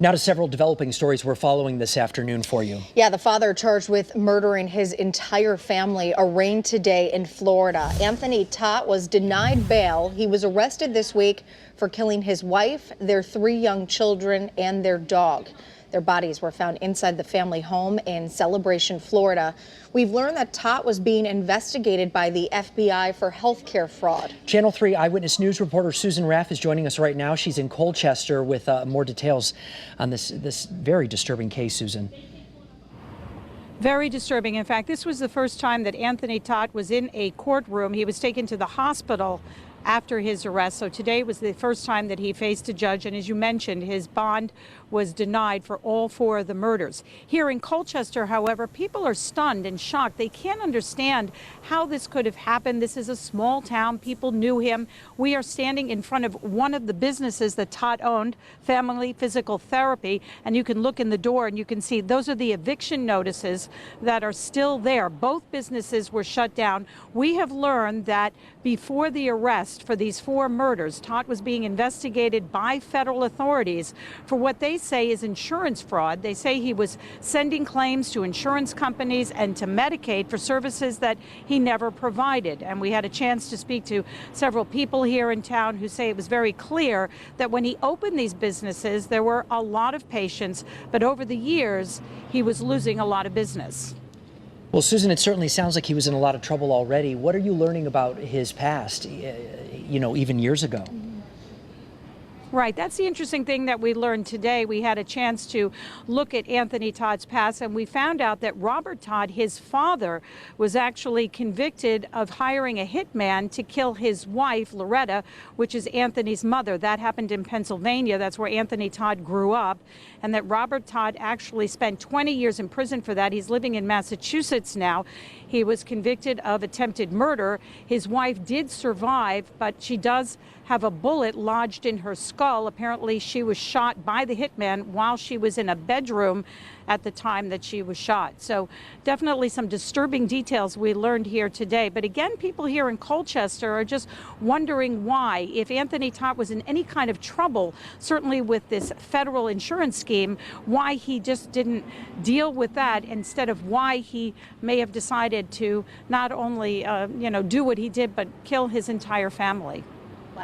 Now to several developing stories we're following this afternoon for you. Yeah, the father charged with murdering his entire family, arraigned today in Florida. Anthony Tott was denied bail. He was arrested this week for killing his wife, their 3 young children, and their dog. Their bodies were found inside the family home in Celebration, Florida. We've learned that Tott was being investigated by the FBI for healthcare fraud. Channel 3 Eyewitness News reporter Susan Raff is joining us right now. She's in Colchester with more details on this very disturbing case, Susan. Very disturbing. In fact, this was the first time that Anthony Tott was in a courtroom. He was taken to the hospital after his arrest. So today was the first time that he faced a judge. And as you mentioned, his bond was denied for all 4 of the murders. Here in Colchester, however, people are stunned and shocked. They can't understand how this could have happened. This is a small town. People knew him. We are standing in front of one of the businesses that Tott owned, Family Physical Therapy. And you can look in the door and you can see those are the eviction notices that are still there. Both businesses were shut down. We have learned that before the arrest for these 4 murders, Tott was being investigated by federal authorities for what they say is insurance fraud. They say he was sending claims to insurance companies and to Medicaid for services that he never provided. And we had a chance to speak to several people here in town who say it was very clear that when he opened these businesses, there were a lot of patients, but over the years, he was losing a lot of business. Well, Susan, it certainly sounds like he was in a lot of trouble already. What are you learning about his past, even years ago? Right. That's the interesting thing that we learned today. We had a chance to look at Anthony Todd's past, and we found out that Robert Todd, his father, was actually convicted of hiring a hitman to kill his wife, Loretta, which is Anthony's mother. That happened in Pennsylvania. That's where Anthony Todd grew up. And that Robert Todd actually spent 20 years in prison for that. He's living in Massachusetts now. He was convicted of attempted murder. His wife did survive, but she does have a bullet lodged in her skull. Apparently, she was shot by the hitman while she was in a bedroom at the time that she was shot. So definitely some disturbing details we learned here today. But again, people here in Colchester are just wondering why, if Anthony Tott was in any kind of trouble, certainly with this federal insurance scheme, why he just didn't deal with that instead of why he may have decided to not only, do what he did, but kill his entire family.